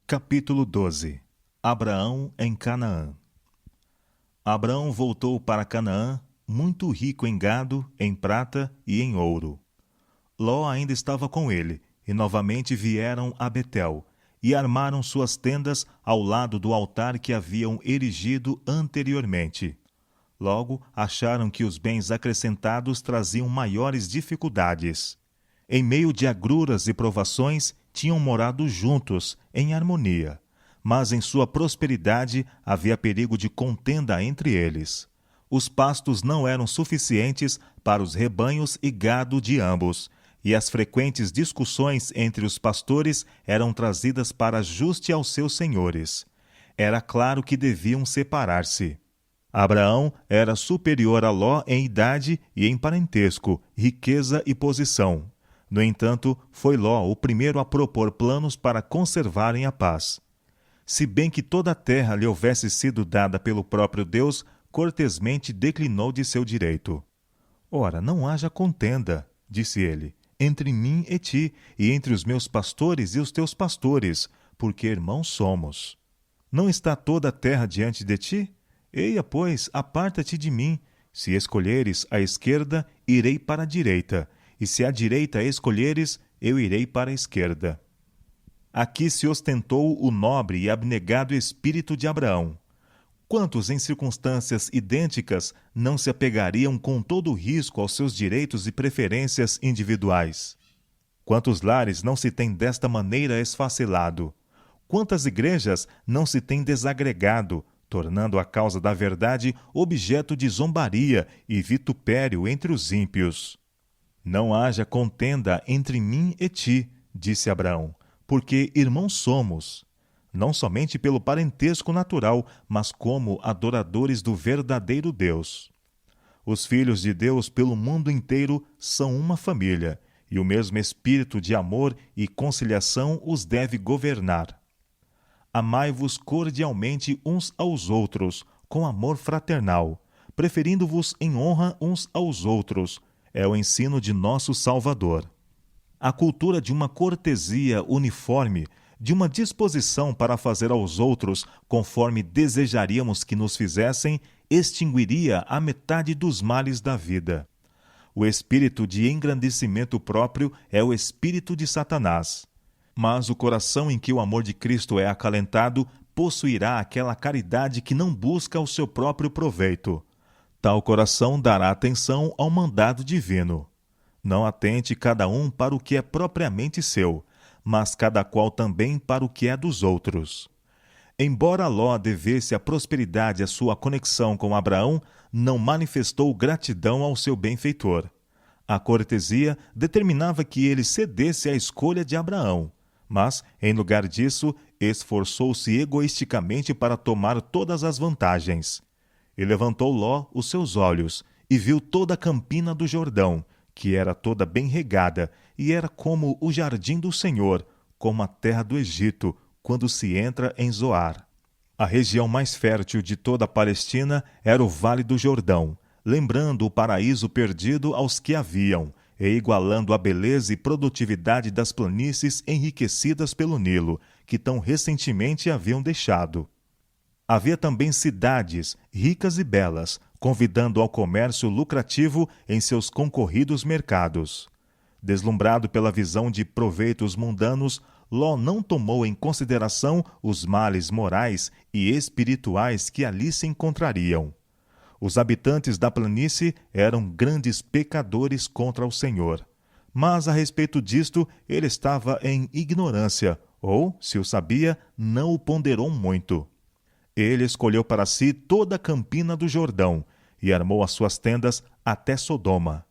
Capítulo 12. Abraão em Canaã. Abraão voltou para Canaã, muito rico em gado, em prata e em ouro. Ló ainda estava com ele, e novamente vieram a Betel, e armaram suas tendas ao lado do altar que haviam erigido anteriormente. Logo acharam que os bens acrescentados traziam maiores dificuldades. Em meio de agruras e provações, tinham morado juntos, em harmonia. Mas em sua prosperidade havia perigo de contenda entre eles. Os pastos não eram suficientes para os rebanhos e gado de ambos, e as frequentes discussões entre os pastores eram trazidas para ajuste aos seus senhores. Era claro que deviam separar-se. Abraão era superior a Ló em idade e em parentesco, riqueza e posição. No entanto, foi Ló o primeiro a propor planos para conservarem a paz. Se bem que toda a terra lhe houvesse sido dada pelo próprio Deus, cortesmente declinou de seu direito. Ora, não haja contenda, disse ele, entre mim e ti, e entre os meus pastores e os teus pastores, porque irmãos somos. Não está toda a terra diante de ti? Eia, pois, aparta-te de mim. Se escolheres a esquerda, irei para a direita, e se a direita escolheres, eu irei para a esquerda. Aqui se ostentou o nobre e abnegado espírito de Abraão. Quantos em circunstâncias idênticas não se apegariam com todo o risco aos seus direitos e preferências individuais? Quantos lares não se têm desta maneira esfacelado? Quantas igrejas não se têm desagregado, tornando a causa da verdade objeto de zombaria e vitupério entre os ímpios? Não haja contenda entre mim e ti, disse Abraão, porque irmãos somos, não somente pelo parentesco natural, mas como adoradores do verdadeiro Deus. Os filhos de Deus pelo mundo inteiro são uma família, e o mesmo espírito de amor e conciliação os deve governar. Amai-vos cordialmente uns aos outros, com amor fraternal, preferindo-vos em honra uns aos outros. É o ensino de nosso Salvador. A cultura de uma cortesia uniforme, de uma disposição para fazer aos outros conforme desejaríamos que nos fizessem, extinguiria a metade dos males da vida. O espírito de engrandecimento próprio é o espírito de Satanás. Mas o coração em que o amor de Cristo é acalentado possuirá aquela caridade que não busca o seu próprio proveito. Tal coração dará atenção ao mandado divino. Não atente cada um para o que é propriamente seu, mas cada qual também para o que é dos outros. Embora Ló devesse a prosperidade à sua conexão com Abraão, não manifestou gratidão ao seu benfeitor. A cortesia determinava que ele cedesse à escolha de Abraão, mas, em lugar disso, esforçou-se egoisticamente para tomar todas as vantagens. E levantou Ló os seus olhos, e viu toda a campina do Jordão, que era toda bem regada, e era como o jardim do Senhor, como a terra do Egito, quando se entra em Zoar. A região mais fértil de toda a Palestina era o Vale do Jordão, lembrando o paraíso perdido aos que haviam, e igualando a beleza e produtividade das planícies enriquecidas pelo Nilo, que tão recentemente haviam deixado. Havia também cidades, ricas e belas, convidando ao comércio lucrativo em seus concorridos mercados. Deslumbrado pela visão de proveitos mundanos, Ló não tomou em consideração os males morais e espirituais que ali se encontrariam. Os habitantes da planície eram grandes pecadores contra o Senhor. Mas a respeito disto, ele estava em ignorância, ou, se o sabia, não o ponderou muito. Ele escolheu para si toda a campina do Jordão e armou as suas tendas até Sodoma.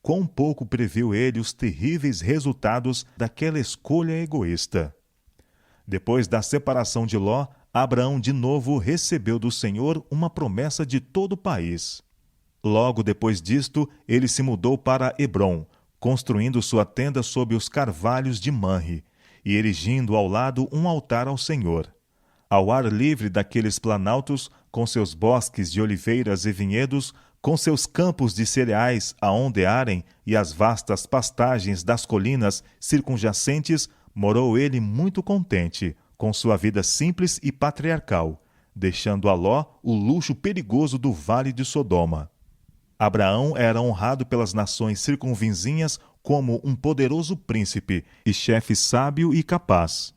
Quão pouco previu ele os terríveis resultados daquela escolha egoísta. Depois da separação de Ló, Abraão de novo recebeu do Senhor uma promessa de todo o país. Logo depois disto, ele se mudou para Hebrom, construindo sua tenda sob os carvalhos de Manre, e erigindo ao lado um altar ao Senhor. Ao ar livre daqueles planaltos, com seus bosques de oliveiras e vinhedos, com seus campos de cereais a ondearem e as vastas pastagens das colinas circunjacentes, morou ele muito contente, com sua vida simples e patriarcal, deixando a Ló o luxo perigoso do Vale de Sodoma. Abraão era honrado pelas nações circunvizinhas como um poderoso príncipe e chefe sábio e capaz.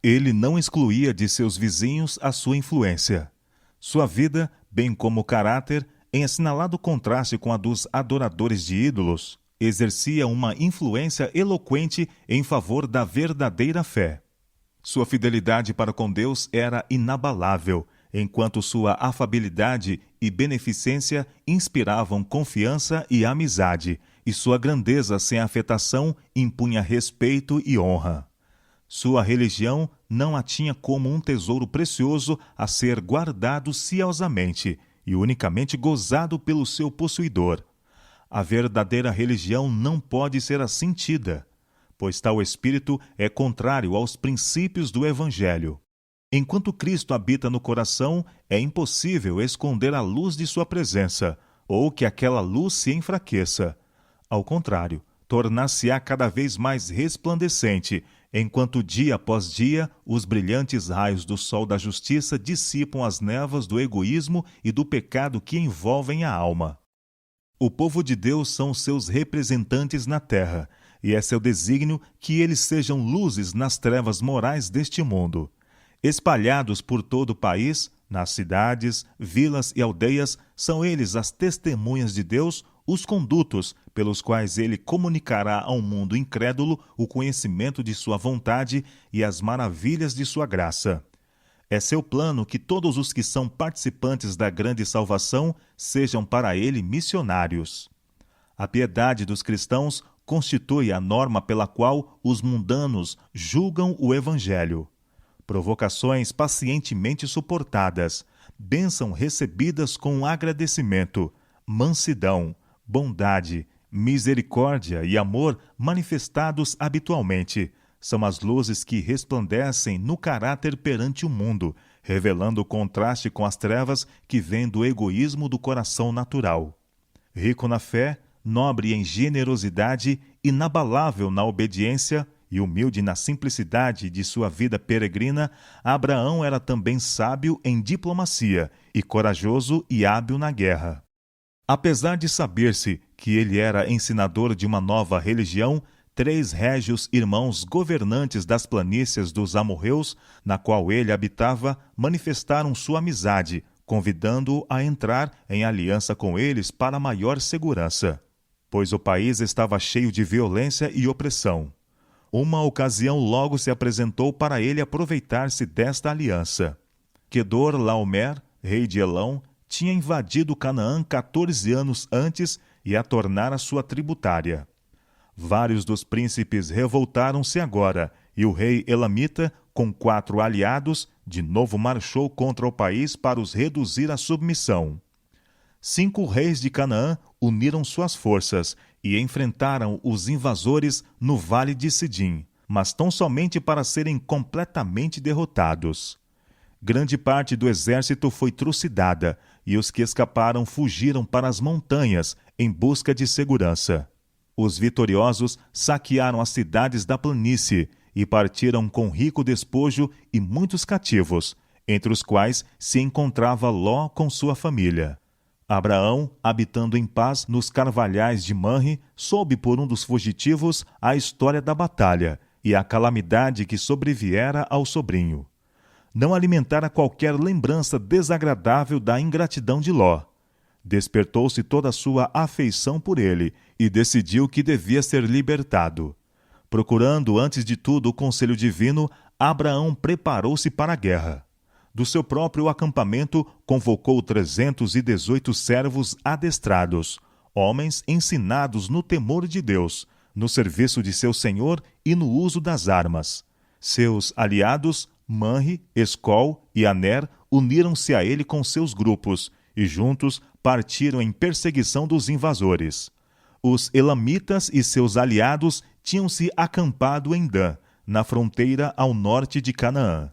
Ele não excluía de seus vizinhos a sua influência. Sua vida, bem como o caráter, em assinalado contraste com a dos adoradores de ídolos, exercia uma influência eloquente em favor da verdadeira fé. Sua fidelidade para com Deus era inabalável, enquanto sua afabilidade e beneficência inspiravam confiança e amizade, e sua grandeza sem afetação impunha respeito e honra. Sua religião não a tinha como um tesouro precioso a ser guardado ciosamente e unicamente gozado pelo seu possuidor. A verdadeira religião não pode ser assim tida, pois tal espírito é contrário aos princípios do Evangelho. Enquanto Cristo habita no coração, é impossível esconder a luz de sua presença, ou que aquela luz se enfraqueça. Ao contrário, tornar-se-á cada vez mais resplandecente, enquanto dia após dia os brilhantes raios do sol da justiça dissipam as névoas do egoísmo e do pecado que envolvem a alma. O povo de Deus são seus representantes na terra, e é seu desígnio que eles sejam luzes nas trevas morais deste mundo. Espalhados por todo o país, nas cidades, vilas e aldeias, são eles as testemunhas de Deus, os condutos pelos quais ele comunicará ao mundo incrédulo o conhecimento de sua vontade e as maravilhas de sua graça. É seu plano que todos os que são participantes da grande salvação sejam para ele missionários. A piedade dos cristãos constitui a norma pela qual os mundanos julgam o Evangelho. Provocações pacientemente suportadas, bênção recebidas com agradecimento, mansidão, bondade, misericórdia e amor manifestados habitualmente, são as luzes que resplandecem no caráter perante o mundo, revelando o contraste com as trevas que vêm do egoísmo do coração natural. Rico na fé, nobre em generosidade, inabalável na obediência e humilde na simplicidade de sua vida peregrina, Abraão era também sábio em diplomacia e corajoso e hábil na guerra. Apesar de saber-se que ele era ensinador de uma nova religião, 3 régios irmãos governantes das planícies dos amorreus, na qual ele habitava, manifestaram sua amizade, convidando-o a entrar em aliança com eles para maior segurança, pois o país estava cheio de violência e opressão. Uma ocasião logo se apresentou para ele aproveitar-se desta aliança. Quedor-Laomer, rei de Elão, tinha invadido Canaã 14 anos antes e a tornara sua tributária. Vários dos príncipes revoltaram-se agora, e o rei elamita, com 4 aliados, de novo marchou contra o país para os reduzir à submissão. 5 reis de Canaã uniram suas forças e enfrentaram os invasores no vale de Sidim, mas tão somente para serem completamente derrotados. Grande parte do exército foi trucidada, e os que escaparam fugiram para as montanhas em busca de segurança. Os vitoriosos saquearam as cidades da planície e partiram com rico despojo e muitos cativos, entre os quais se encontrava Ló com sua família. Abraão, habitando em paz nos carvalhais de Manre, soube por um dos fugitivos a história da batalha e a calamidade que sobreviera ao sobrinho. Não alimentara qualquer lembrança desagradável da ingratidão de Ló. Despertou-se toda a sua afeição por ele e decidiu que devia ser libertado. Procurando antes de tudo o conselho divino, Abraão preparou-se para a guerra. Do seu próprio acampamento, convocou 318 servos adestrados, homens ensinados no temor de Deus, no serviço de seu senhor e no uso das armas. Seus aliados, Manre, Escol e Aner, uniram-se a ele com seus grupos, e juntos partiram em perseguição dos invasores. Os elamitas e seus aliados tinham se acampado em Dan, na fronteira ao norte de Canaã.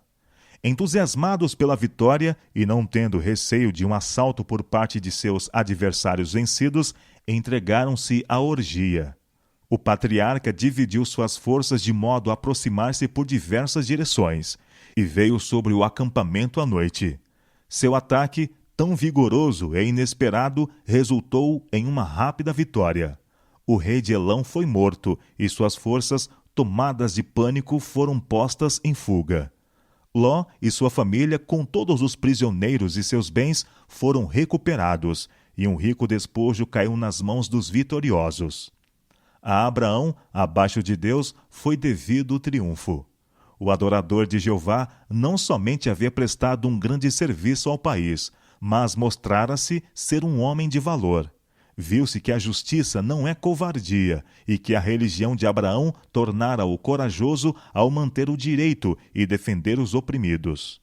Entusiasmados pela vitória e não tendo receio de um assalto por parte de seus adversários vencidos, entregaram-se à orgia. O patriarca dividiu suas forças de modo a aproximar-se por diversas direções e veio sobre o acampamento à noite. Seu ataque, tão vigoroso e inesperado, resultou em uma rápida vitória. O rei de Elão foi morto e suas forças, tomadas de pânico, foram postas em fuga. Ló e sua família, com todos os prisioneiros e seus bens, foram recuperados, e um rico despojo caiu nas mãos dos vitoriosos. A Abraão, abaixo de Deus, foi devido o triunfo. O adorador de Jeová não somente havia prestado um grande serviço ao país, mas mostrara-se ser um homem de valor. Viu-se que a justiça não é covardia e que a religião de Abraão tornara-o corajoso ao manter o direito e defender os oprimidos.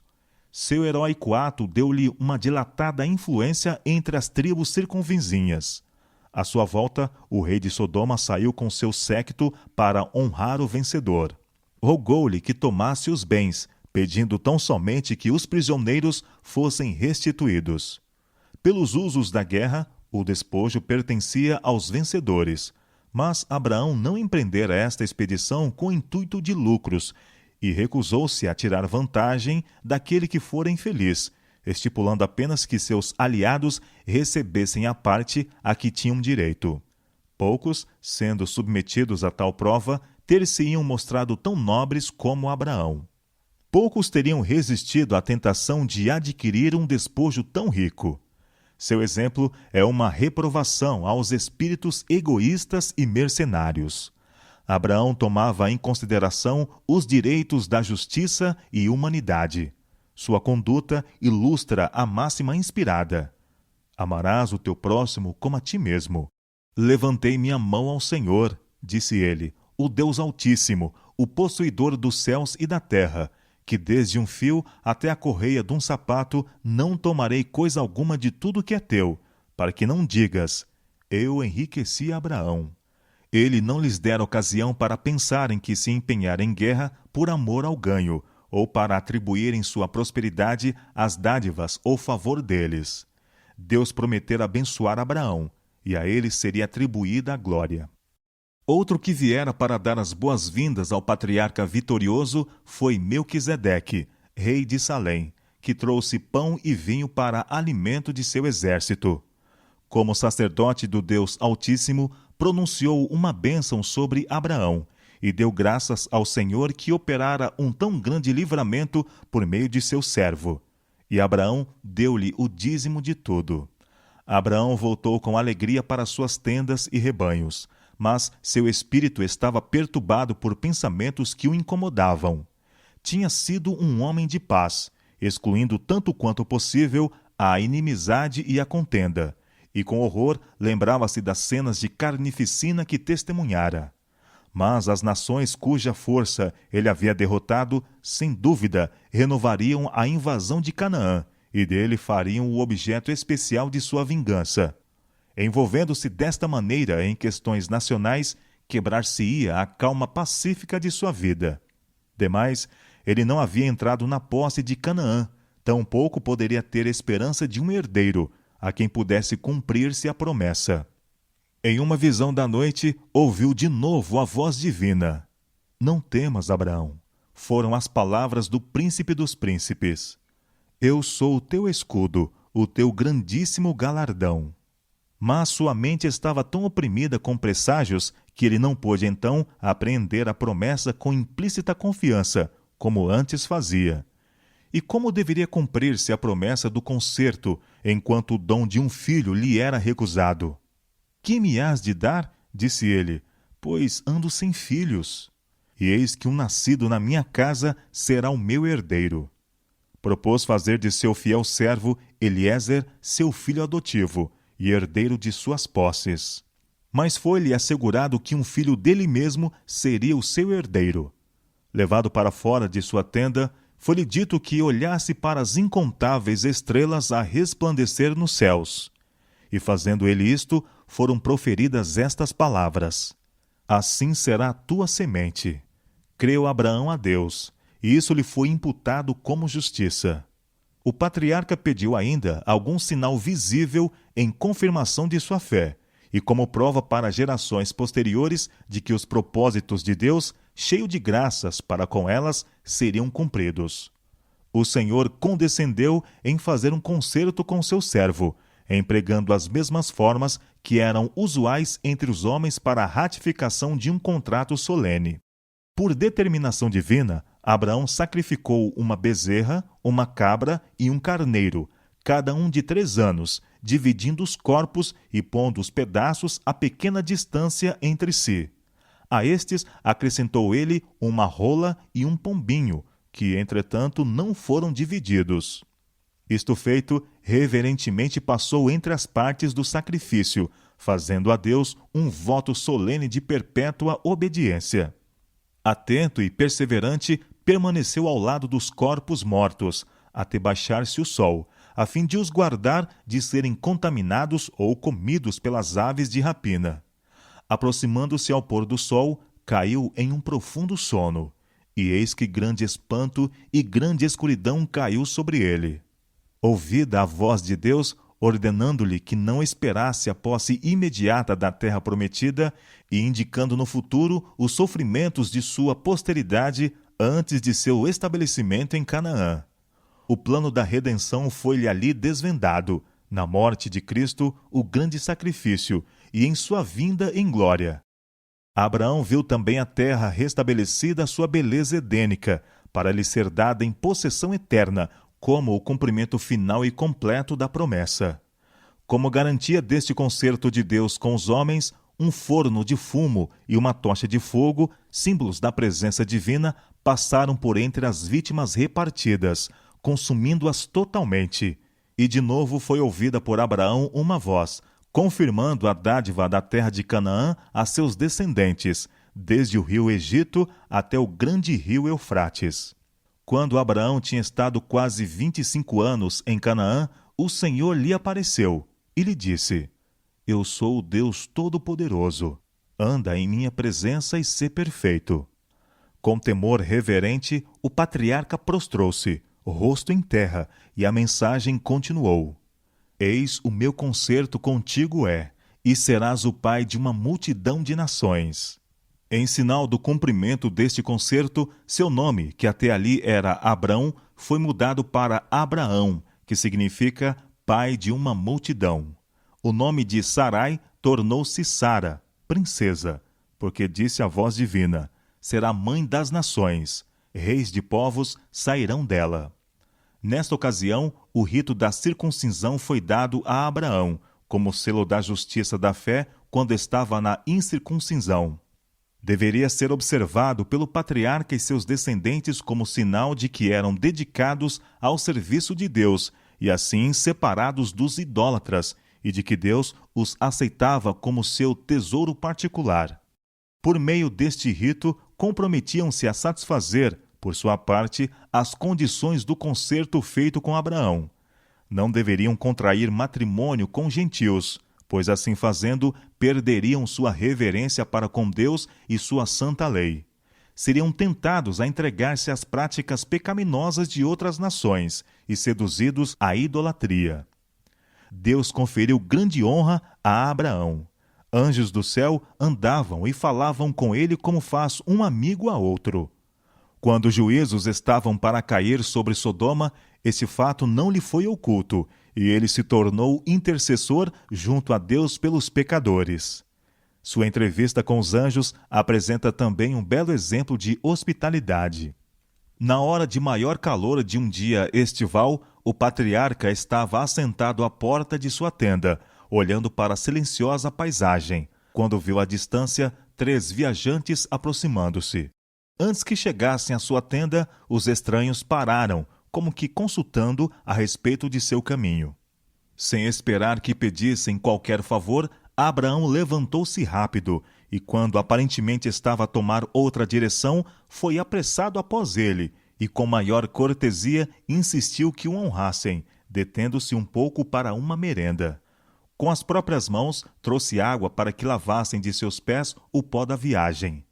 Seu heróico ato deu-lhe uma dilatada influência entre as tribos circunvizinhas. À sua volta, o rei de Sodoma saiu com seu séquito para honrar o vencedor. Rogou-lhe que tomasse os bens, pedindo tão somente que os prisioneiros fossem restituídos. Pelos usos da guerra, o despojo pertencia aos vencedores, mas Abraão não empreendera esta expedição com o intuito de lucros e recusou-se a tirar vantagem daquele que fora infeliz, estipulando apenas que seus aliados recebessem a parte a que tinham direito. Poucos, sendo submetidos a tal prova, ter-se-iam mostrado tão nobres como Abraão. Poucos teriam resistido à tentação de adquirir um despojo tão rico. Seu exemplo é uma reprovação aos espíritos egoístas e mercenários. Abraão tomava em consideração os direitos da justiça e humanidade. Sua conduta ilustra a máxima inspirada: amarás o teu próximo como a ti mesmo. Levantei minha mão ao Senhor, disse ele, o Deus Altíssimo, o possuidor dos céus e da terra, que desde um fio até a correia de um sapato não tomarei coisa alguma de tudo que é teu, para que não digas, eu enriqueci Abraão. Ele não lhes dera ocasião para pensarem que se empenhar em guerra por amor ao ganho, ou para atribuírem sua prosperidade às dádivas ou favor deles. Deus prometera abençoar Abraão, e a ele seria atribuída a glória. Outro que viera para dar as boas-vindas ao patriarca vitorioso foi Melquisedeque, rei de Salém, que trouxe pão e vinho para alimento de seu exército. Como sacerdote do Deus Altíssimo, pronunciou uma bênção sobre Abraão e deu graças ao Senhor que operara um tão grande livramento por meio de seu servo. E Abraão deu-lhe o dízimo de tudo. Abraão voltou com alegria para suas tendas e rebanhos, mas seu espírito estava perturbado por pensamentos que o incomodavam. Tinha sido um homem de paz, excluindo tanto quanto possível a inimizade e a contenda, e com horror lembrava-se das cenas de carnificina que testemunhara. Mas as nações cuja força ele havia derrotado, sem dúvida, renovariam a invasão de Canaã, e dele fariam o objeto especial de sua vingança. Envolvendo-se desta maneira em questões nacionais, quebrar-se-ia a calma pacífica de sua vida. Demais, ele não havia entrado na posse de Canaã, tampouco poderia ter esperança de um herdeiro, a quem pudesse cumprir-se a promessa. Em uma visão da noite, ouviu de novo a voz divina. Não temas, Abraão. Foram as palavras do príncipe dos príncipes. Eu sou o teu escudo, o teu grandíssimo galardão. Mas sua mente estava tão oprimida com presságios que ele não pôde então apreender a promessa com implícita confiança, como antes fazia. E como deveria cumprir-se a promessa do concerto, enquanto o dom de um filho lhe era recusado? Que me hás de dar? Disse ele, pois ando sem filhos. E eis que um nascido na minha casa será o meu herdeiro. Propôs fazer de seu fiel servo Eliezer seu filho adotivo, e herdeiro de suas posses. Mas foi-lhe assegurado que um filho dele mesmo seria o seu herdeiro. Levado para fora de sua tenda, foi-lhe dito que olhasse para as incontáveis estrelas a resplandecer nos céus. E fazendo ele isto, foram proferidas estas palavras: Assim será a tua semente. Creu Abraão a Deus, e isso lhe foi imputado como justiça. O patriarca pediu ainda algum sinal visível em confirmação de sua fé, e como prova para gerações posteriores de que os propósitos de Deus, cheio de graças para com elas, seriam cumpridos. O Senhor condescendeu em fazer um concerto com seu servo, empregando as mesmas formas que eram usuais entre os homens para a ratificação de um contrato solene. Por determinação divina, Abraão sacrificou uma bezerra, uma cabra e um carneiro, cada um de 3 anos, dividindo os corpos e pondo os pedaços a pequena distância entre si. A estes acrescentou ele uma rola e um pombinho, que, entretanto, não foram divididos. Isto feito, reverentemente passou entre as partes do sacrifício, fazendo a Deus um voto solene de perpétua obediência. Atento e perseverante, permaneceu ao lado dos corpos mortos, até baixar-se o sol, a fim de os guardar de serem contaminados ou comidos pelas aves de rapina. Aproximando-se ao pôr do sol, caiu em um profundo sono, e eis que grande espanto e grande escuridão caiu sobre ele. Ouvida a voz de Deus, ordenando-lhe que não esperasse a posse imediata da terra prometida e indicando no futuro os sofrimentos de sua posteridade antes de seu estabelecimento em Canaã. O plano da redenção foi-lhe ali desvendado, na morte de Cristo, o grande sacrifício, e em sua vinda em glória. Abraão viu também a terra restabelecida à sua beleza edênica, para lhe ser dada em possessão eterna, como o cumprimento final e completo da promessa. Como garantia deste concerto de Deus com os homens, um forno de fumo e uma tocha de fogo, símbolos da presença divina, passaram por entre as vítimas repartidas, consumindo-as totalmente. E de novo foi ouvida por Abraão uma voz, confirmando a dádiva da terra de Canaã a seus descendentes, desde o rio Egito até o grande rio Eufrates. Quando Abraão tinha estado quase 25 anos em Canaã, o Senhor lhe apareceu e lhe disse: Eu sou o Deus Todo-Poderoso. Anda em minha presença e sê perfeito. Com temor reverente, o patriarca prostrou-se, rosto em terra, e a mensagem continuou: Eis o meu concerto contigo e serás o pai de uma multidão de nações. Em sinal do cumprimento deste concerto, seu nome, que até ali era Abrão, foi mudado para Abraão, que significa pai de uma multidão. O nome de Sarai tornou-se Sara, princesa, porque disse a voz divina: será mãe das nações, reis de povos sairão dela. Nesta ocasião, o rito da circuncisão foi dado a Abraão, como selo da justiça da fé quando estava na incircuncisão. Deveria ser observado pelo patriarca e seus descendentes como sinal de que eram dedicados ao serviço de Deus e assim separados dos idólatras, e de que Deus os aceitava como seu tesouro particular. Por meio deste rito, comprometiam-se a satisfazer, por sua parte, as condições do concerto feito com Abraão. Não deveriam contrair matrimônio com gentios, pois assim fazendo, perderiam sua reverência para com Deus e sua santa lei. Seriam tentados a entregar-se às práticas pecaminosas de outras nações e seduzidos à idolatria. Deus conferiu grande honra a Abraão. Anjos do céu andavam e falavam com ele como faz um amigo a outro. Quando os juízos estavam para cair sobre Sodoma, esse fato não lhe foi oculto, e ele se tornou intercessor junto a Deus pelos pecadores. Sua entrevista com os anjos apresenta também um belo exemplo de hospitalidade. Na hora de maior calor de um dia estival, o patriarca estava assentado à porta de sua tenda, olhando para a silenciosa paisagem, quando viu à distância 3 viajantes aproximando-se. Antes que chegassem à sua tenda, os estranhos pararam, como que consultando a respeito de seu caminho. Sem esperar que pedissem qualquer favor, Abraão levantou-se rápido, e quando aparentemente estava a tomar outra direção, foi apressado após ele, e com maior cortesia insistiu que o honrassem, detendo-se um pouco para uma merenda. Com as próprias mãos, trouxe água para que lavassem de seus pés o pó da viagem.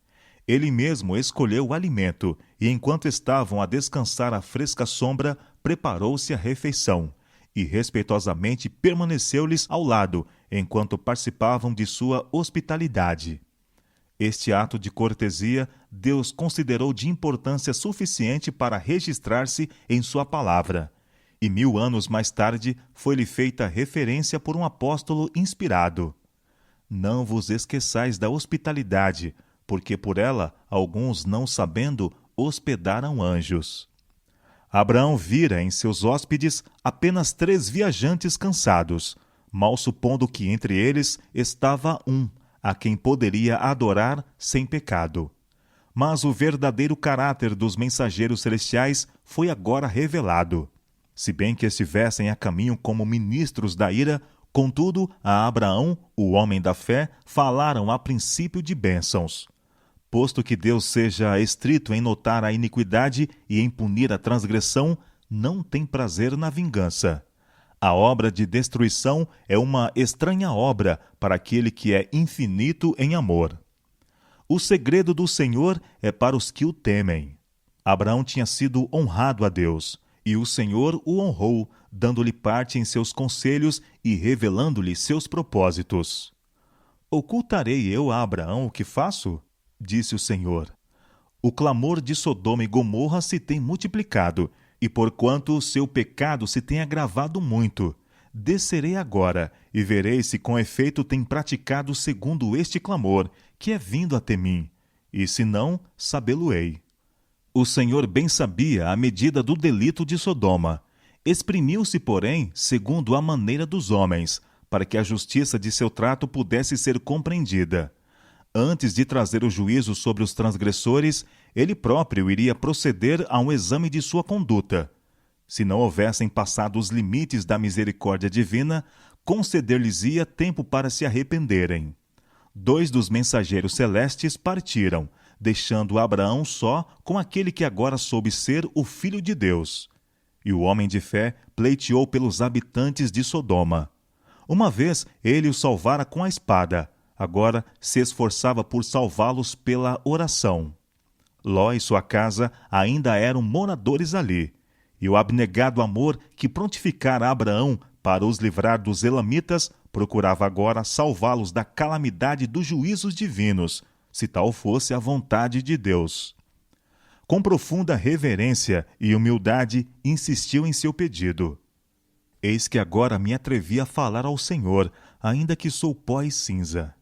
Ele mesmo escolheu o alimento, e enquanto estavam a descansar à fresca sombra, preparou-se a refeição, e respeitosamente permaneceu-lhes ao lado, enquanto participavam de sua hospitalidade. Este ato de cortesia Deus considerou de importância suficiente para registrar-se em sua palavra, e 1000 anos mais tarde foi-lhe feita referência por um apóstolo inspirado. Não vos esqueçais da hospitalidade, porque por ela alguns, não sabendo, hospedaram anjos. Abraão vira em seus hóspedes apenas 3 viajantes cansados, mal supondo que entre eles estava um, a quem poderia adorar sem pecado. Mas o verdadeiro caráter dos mensageiros celestiais foi agora revelado. Se bem que estivessem a caminho como ministros da ira, contudo, a Abraão, o homem da fé, falaram a princípio de bênçãos. Posto que Deus seja estrito em notar a iniquidade e em punir a transgressão, não tem prazer na vingança. A obra de destruição é uma estranha obra para aquele que é infinito em amor. O segredo do Senhor é para os que o temem. Abraão tinha sido honrado a Deus, e o Senhor o honrou, dando-lhe parte em seus conselhos e revelando-lhe seus propósitos. Ocultarei eu a Abraão o que faço? Disse o Senhor. O clamor de Sodoma e Gomorra se tem multiplicado, e porquanto o seu pecado se tem agravado muito, descerei agora, e verei se com efeito tem praticado segundo este clamor, que é vindo até mim, e se não, sabê-lo-ei. O Senhor bem sabia a medida do delito de Sodoma. Exprimiu-se, porém, segundo a maneira dos homens, para que a justiça de seu trato pudesse ser compreendida. Antes de trazer o juízo sobre os transgressores, ele próprio iria proceder a um exame de sua conduta. Se não houvessem passado os limites da misericórdia divina, conceder-lhes-ia tempo para se arrependerem. 2 dos mensageiros celestes partiram, deixando Abraão só com aquele que agora soube ser o Filho de Deus. E o homem de fé pleiteou pelos habitantes de Sodoma. Uma vez ele os salvara com a espada, agora se esforçava por salvá-los pela oração. Ló e sua casa ainda eram moradores ali, e o abnegado amor que prontificara Abraão para os livrar dos elamitas procurava agora salvá-los da calamidade dos juízos divinos, se tal fosse a vontade de Deus. Com profunda reverência e humildade, insistiu em seu pedido. Eis que agora me atrevi a falar ao Senhor, ainda que sou pó e cinza.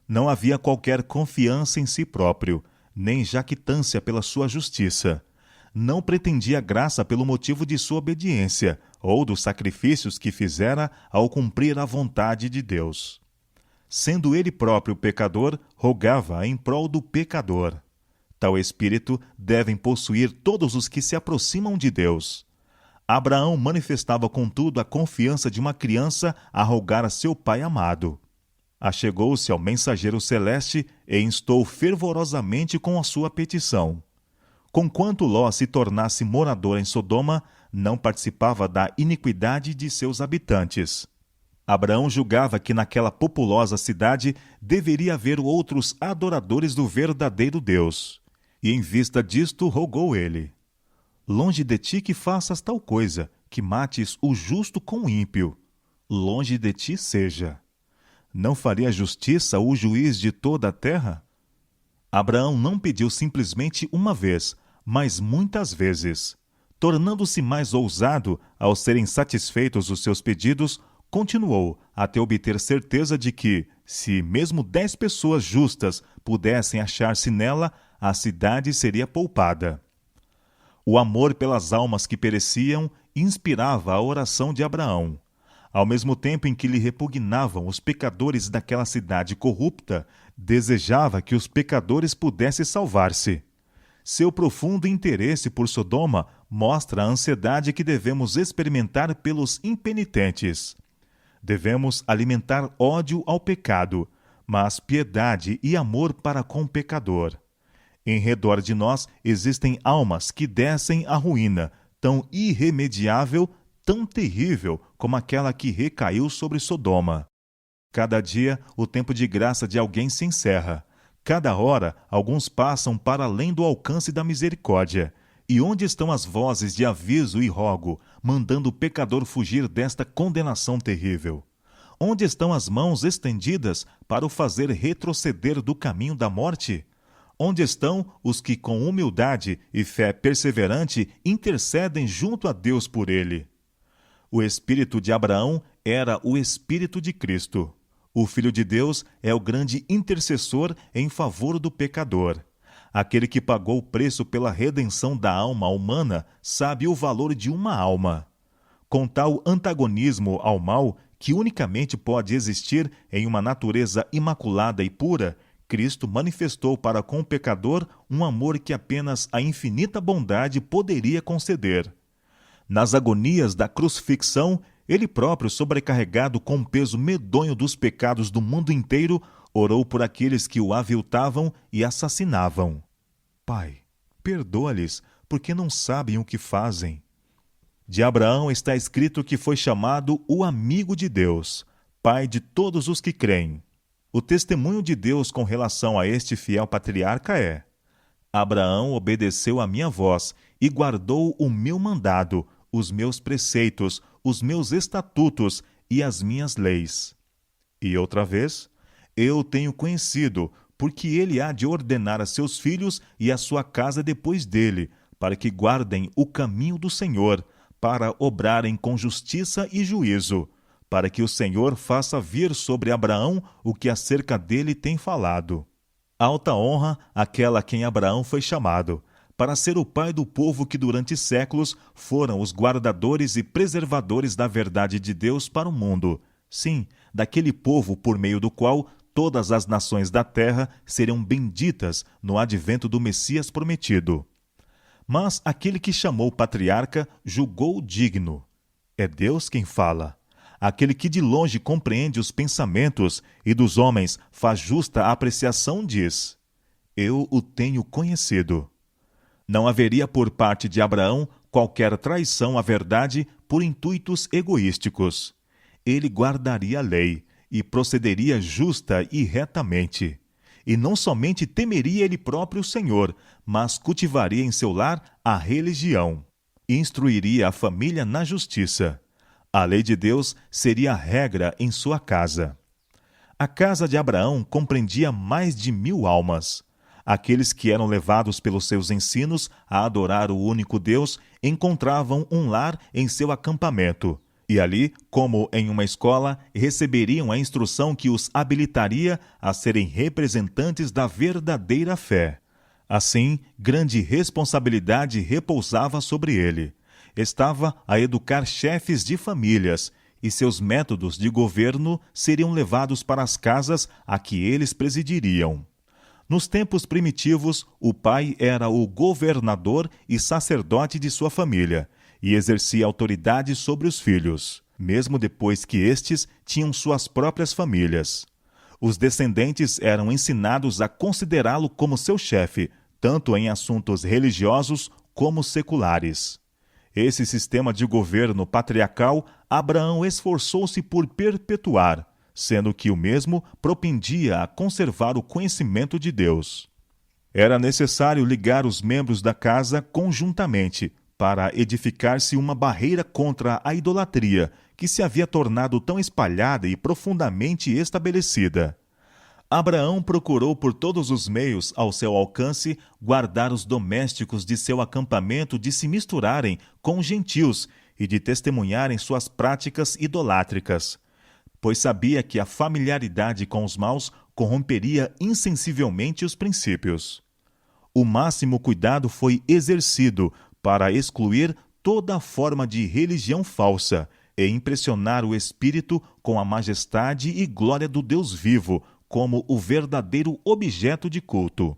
Não havia qualquer confiança em si próprio, nem jactância pela sua justiça. Não pretendia graça pelo motivo de sua obediência, ou dos sacrifícios que fizera ao cumprir a vontade de Deus. Sendo ele próprio pecador, rogava em prol do pecador. Tal espírito devem possuir todos os que se aproximam de Deus. Abraão manifestava, contudo, a confiança de uma criança a rogar a seu pai amado. Achegou-se ao mensageiro celeste e instou fervorosamente com a sua petição. Conquanto Ló se tornasse morador em Sodoma, não participava da iniquidade de seus habitantes. Abraão julgava que naquela populosa cidade deveria haver outros adoradores do verdadeiro Deus. E em vista disto rogou ele: longe de ti que faças tal coisa, que mates o justo com o ímpio. Longe de ti seja. Não faria justiça o juiz de toda a terra? Abraão não pediu simplesmente uma vez, mas muitas vezes. Tornando-se mais ousado ao serem satisfeitos os seus pedidos, continuou até obter certeza de que, se mesmo 10 pessoas justas pudessem achar-se nela, a cidade seria poupada. O amor pelas almas que pereciam inspirava a oração de Abraão. Ao mesmo tempo em que lhe repugnavam os pecadores daquela cidade corrupta, desejava que os pecadores pudessem salvar-se. Seu profundo interesse por Sodoma mostra a ansiedade que devemos experimentar pelos impenitentes. Devemos alimentar ódio ao pecado, mas piedade e amor para com o pecador. Em redor de nós existem almas que descem à ruína, tão irremediável, tão terrível como aquela que recaiu sobre Sodoma. Cada dia, o tempo de graça de alguém se encerra. Cada hora, alguns passam para além do alcance da misericórdia. E onde estão as vozes de aviso e rogo, mandando o pecador fugir desta condenação terrível? Onde estão as mãos estendidas para o fazer retroceder do caminho da morte? Onde estão os que com humildade e fé perseverante intercedem junto a Deus por ele? O espírito de Abraão era o espírito de Cristo. O Filho de Deus é o grande intercessor em favor do pecador. Aquele que pagou o preço pela redenção da alma humana sabe o valor de uma alma. Com tal antagonismo ao mal, que unicamente pode existir em uma natureza imaculada e pura, Cristo manifestou para com o pecador um amor que apenas a infinita bondade poderia conceder. Nas agonias da crucifixão, ele próprio, sobrecarregado com o peso medonho dos pecados do mundo inteiro, orou por aqueles que o aviltavam e assassinavam. Pai, perdoa-lhes, porque não sabem o que fazem. De Abraão está escrito que foi chamado o amigo de Deus, pai de todos os que creem. O testemunho de Deus com relação a este fiel patriarca é: Abraão obedeceu a minha voz e guardou o meu mandado, os meus preceitos, os meus estatutos e as minhas leis. E outra vez, eu o tenho conhecido, porque ele há de ordenar a seus filhos e a sua casa depois dele, para que guardem o caminho do Senhor, para obrarem com justiça e juízo, para que o Senhor faça vir sobre Abraão o que acerca dele tem falado. Alta honra aquela a quem Abraão foi chamado, para ser o pai do povo que durante séculos foram os guardadores e preservadores da verdade de Deus para o mundo. Sim, daquele povo por meio do qual todas as nações da terra serão benditas no advento do Messias prometido. Mas aquele que chamou o patriarca julgou-o digno. É Deus quem fala. Aquele que de longe compreende os pensamentos e dos homens faz justa apreciação diz: eu o tenho conhecido. Não haveria por parte de Abraão qualquer traição à verdade por intuitos egoísticos. Ele guardaria a lei e procederia justa e retamente. E não somente temeria ele próprio o Senhor, mas cultivaria em seu lar a religião. Instruiria a família na justiça. A lei de Deus seria a regra em sua casa. A casa de Abraão compreendia mais de 1000 almas. Aqueles que eram levados pelos seus ensinos a adorar o único Deus encontravam um lar em seu acampamento. E ali, como em uma escola, receberiam a instrução que os habilitaria a serem representantes da verdadeira fé. Assim, grande responsabilidade repousava sobre ele. Estava a educar chefes de famílias, e seus métodos de governo seriam levados para as casas a que eles presidiriam. Nos tempos primitivos, o pai era o governador e sacerdote de sua família, e exercia autoridade sobre os filhos, mesmo depois que estes tinham suas próprias famílias. Os descendentes eram ensinados a considerá-lo como seu chefe, tanto em assuntos religiosos como seculares. Esse sistema de governo patriarcal, Abraão esforçou-se por perpetuar, sendo que o mesmo propendia a conservar o conhecimento de Deus. Era necessário ligar os membros da casa conjuntamente, para edificar-se uma barreira contra a idolatria, que se havia tornado tão espalhada e profundamente estabelecida. Abraão procurou por todos os meios ao seu alcance guardar os domésticos de seu acampamento de se misturarem com os gentios e de testemunharem suas práticas idolátricas, pois sabia que a familiaridade com os maus corromperia insensivelmente os princípios. O máximo cuidado foi exercido para excluir toda forma de religião falsa e impressionar o espírito com a majestade e glória do Deus vivo, como o verdadeiro objeto de culto.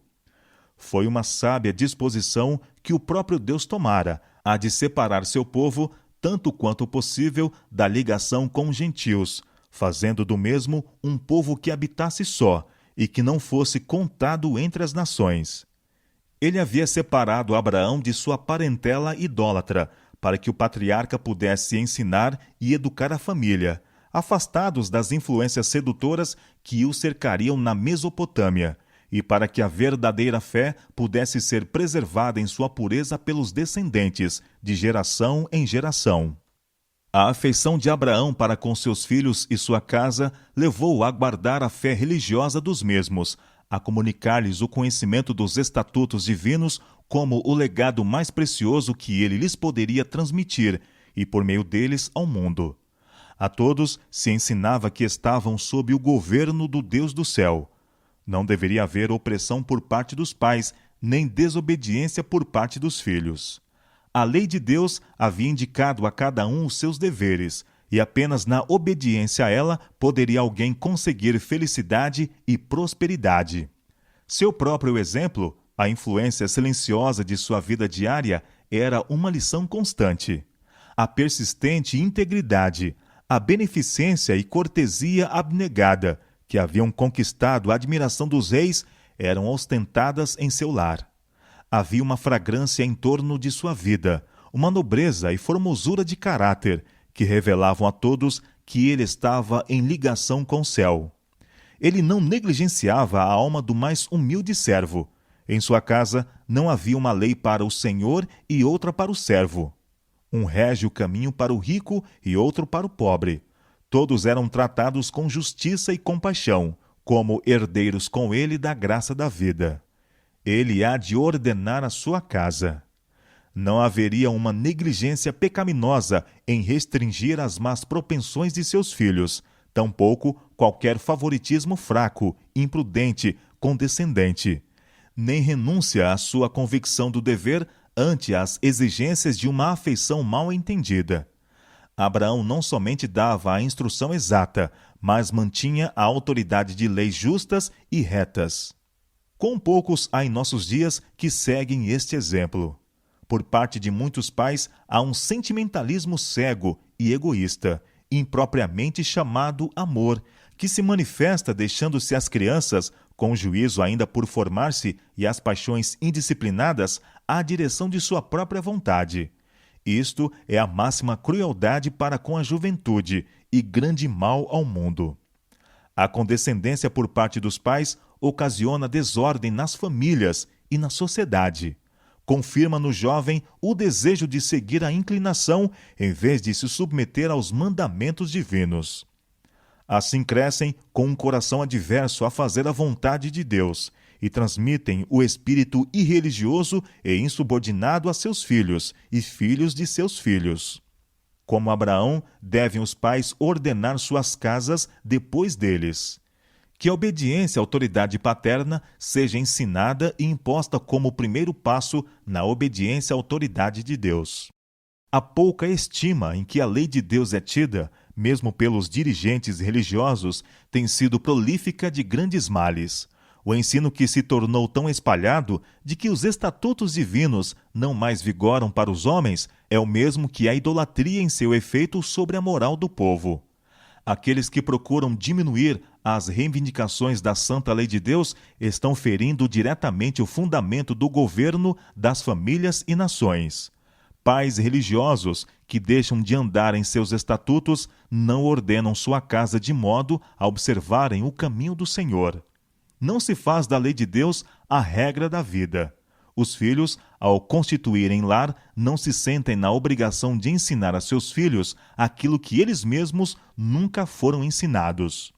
Foi uma sábia disposição que o próprio Deus tomara, a de separar seu povo, tanto quanto possível, da ligação com os gentios, fazendo do mesmo um povo que habitasse só e que não fosse contado entre as nações. Ele havia separado Abraão de sua parentela idólatra, para que o patriarca pudesse ensinar e educar a família, afastados das influências sedutoras que o cercariam na Mesopotâmia, e para que a verdadeira fé pudesse ser preservada em sua pureza pelos descendentes, de geração em geração. A afeição de Abraão para com seus filhos e sua casa levou-o a guardar a fé religiosa dos mesmos, a comunicar-lhes o conhecimento dos estatutos divinos como o legado mais precioso que ele lhes poderia transmitir, e por meio deles ao mundo. A todos se ensinava que estavam sob o governo do Deus do céu. Não deveria haver opressão por parte dos pais, nem desobediência por parte dos filhos. A lei de Deus havia indicado a cada um os seus deveres, e apenas na obediência a ela poderia alguém conseguir felicidade e prosperidade. Seu próprio exemplo, a influência silenciosa de sua vida diária, era uma lição constante. A persistente integridade, a beneficência e cortesia abnegada, que haviam conquistado a admiração dos reis, eram ostentadas em seu lar. Havia uma fragrância em torno de sua vida, uma nobreza e formosura de caráter, que revelavam a todos que ele estava em ligação com o céu. Ele não negligenciava a alma do mais humilde servo. Em sua casa não havia uma lei para o senhor e outra para o servo. Um rege o caminho para o rico e outro para o pobre. Todos eram tratados com justiça e compaixão, como herdeiros com ele da graça da vida. Ele há de ordenar a sua casa. Não haveria uma negligência pecaminosa em restringir as más propensões de seus filhos, tampouco qualquer favoritismo fraco, imprudente, condescendente, nem renúncia à sua convicção do dever ante as exigências de uma afeição mal entendida. Abraão não somente dava a instrução exata, mas mantinha a autoridade de leis justas e retas. Quão poucos há em nossos dias que seguem este exemplo. Por parte de muitos pais, há um sentimentalismo cego e egoísta, impropriamente chamado amor, que se manifesta deixando-se as crianças, com o juízo ainda por formar-se e as paixões indisciplinadas, à direção de sua própria vontade. Isto é a máxima crueldade para com a juventude e grande mal ao mundo. A condescendência por parte dos pais ocasiona desordem nas famílias e na sociedade. Confirma no jovem o desejo de seguir a inclinação em vez de se submeter aos mandamentos divinos. Assim crescem com um coração adverso a fazer a vontade de Deus e transmitem o espírito irreligioso e insubordinado a seus filhos e filhos de seus filhos. Como Abraão, devem os pais ordenar suas casas depois deles. Que a obediência à autoridade paterna seja ensinada e imposta como primeiro passo na obediência à autoridade de Deus. A pouca estima em que a lei de Deus é tida, mesmo pelos dirigentes religiosos, tem sido prolífica de grandes males. O ensino que se tornou tão espalhado de que os estatutos divinos não mais vigoram para os homens é o mesmo que a idolatria em seu efeito sobre a moral do povo. Aqueles que procuram diminuir as reivindicações da santa lei de Deus estão ferindo diretamente o fundamento do governo das famílias e nações. Pais religiosos que deixam de andar em seus estatutos não ordenam sua casa de modo a observarem o caminho do Senhor. Não se faz da lei de Deus a regra da vida. Os filhos, ao constituírem lar, não se sentem na obrigação de ensinar a seus filhos aquilo que eles mesmos nunca foram ensinados.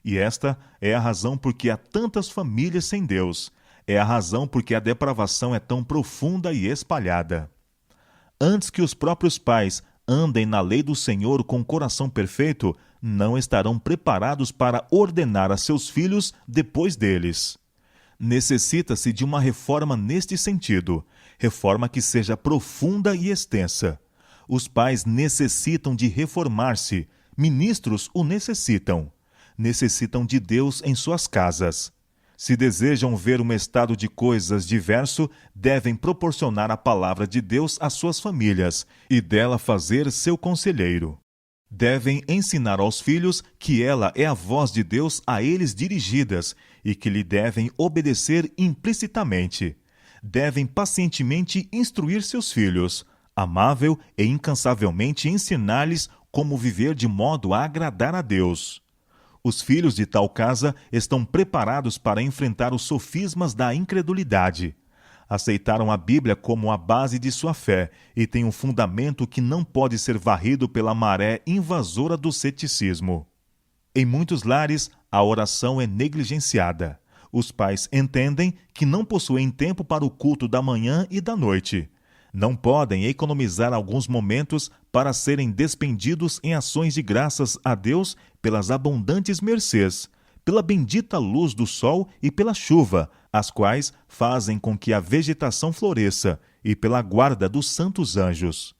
E esta é a razão por que há tantas famílias sem Deus. É a razão por que a depravação é tão profunda e espalhada. Antes que os próprios pais andem na lei do Senhor com coração perfeito, não estarão preparados para ordenar a seus filhos depois deles. Necessita-se de uma reforma neste sentido, reforma que seja profunda e extensa. Os pais necessitam de reformar-se, ministros o necessitam. Necessitam de Deus em suas casas. Se desejam ver um estado de coisas diverso, devem proporcionar a palavra de Deus às suas famílias e dela fazer seu conselheiro. Devem ensinar aos filhos que ela é a voz de Deus a eles dirigidas e que lhe devem obedecer implicitamente. Devem pacientemente instruir seus filhos, amável e incansavelmente ensinar-lhes como viver de modo a agradar a Deus. Os filhos de tal casa estão preparados para enfrentar os sofismas da incredulidade. aceitaram a Bíblia como a base de sua fé e têm um fundamento que não pode ser varrido pela maré invasora do ceticismo. Em muitos lares, a oração é negligenciada. Os pais entendem que não possuem tempo para o culto da manhã e da noite. Não podem economizar alguns momentos para serem despendidos em ações de graças a Deus pelas abundantes mercês, pela bendita luz do sol e pela chuva, as quais fazem com que a vegetação floresça, e pela guarda dos santos anjos.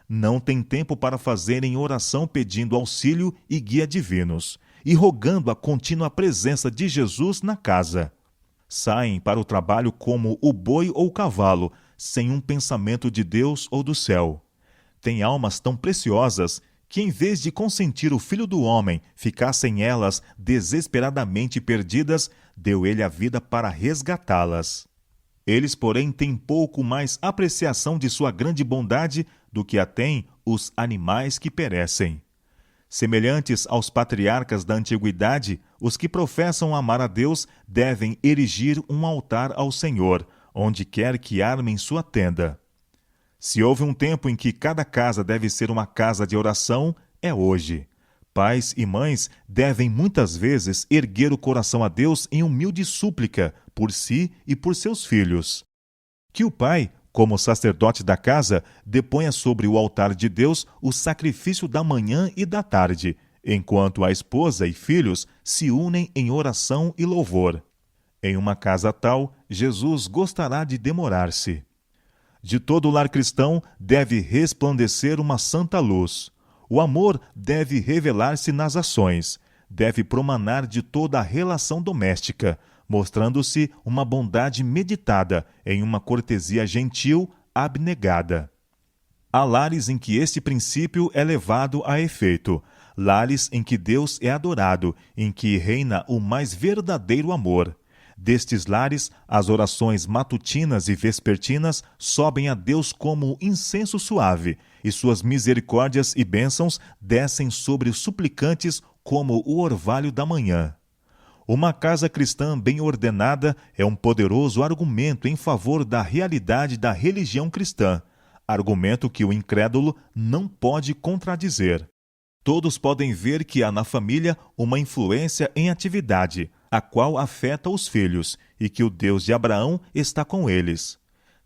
Não têm tempo para fazerem oração pedindo auxílio e guia divinos, e rogando a contínua presença de Jesus na casa. Saem para o trabalho como o boi ou o cavalo, sem um pensamento de Deus ou do céu. Têm almas tão preciosas que, em vez de consentir o Filho do Homem ficassem elas desesperadamente perdidas, deu ele a vida para resgatá-las. Eles, porém, têm pouco mais apreciação de sua grande bondade do que a têm os animais que perecem. Semelhantes aos patriarcas da antiguidade, os que professam amar a Deus devem erigir um altar ao Senhor, onde quer que armem sua tenda. Se houve um tempo em que cada casa deve ser uma casa de oração, é hoje. Pais e mães devem muitas vezes erguer o coração a Deus em humilde súplica por si e por seus filhos. Que o pai, como sacerdote da casa, deponha sobre o altar de Deus o sacrifício da manhã e da tarde, enquanto a esposa e filhos se unem em oração e louvor. Em uma casa tal, Jesus gostará de demorar-se. De todo o lar cristão deve resplandecer uma santa luz. O amor deve revelar-se nas ações, deve promanar de toda a relação doméstica, mostrando-se uma bondade meditada em uma cortesia gentil, abnegada. Há lares em que este princípio é levado a efeito, lares em que Deus é adorado, em que reina o mais verdadeiro amor. Destes lares, as orações matutinas e vespertinas sobem a Deus como incenso suave, e suas misericórdias e bênçãos descem sobre os suplicantes como o orvalho da manhã. Uma casa cristã bem ordenada é um poderoso argumento em favor da realidade da religião cristã, argumento que o incrédulo não pode contradizer. Todos podem ver que há na família uma influência em atividade, a qual afeta os filhos, e que o Deus de Abraão está com eles.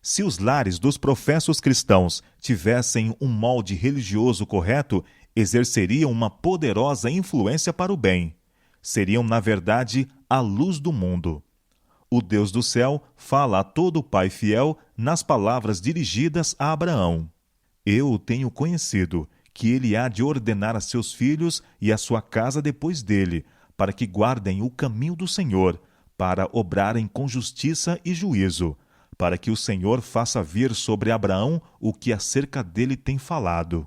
Se os lares dos professos cristãos tivessem um molde religioso correto, exerceriam uma poderosa influência para o bem. Seriam, na verdade, a luz do mundo. O Deus do céu fala a todo pai fiel nas palavras dirigidas a Abraão. Eu o tenho conhecido, que ele há de ordenar a seus filhos e a sua casa depois dele, para que guardem o caminho do Senhor, para obrarem com justiça e juízo, para que o Senhor faça vir sobre Abraão o que acerca dele tem falado.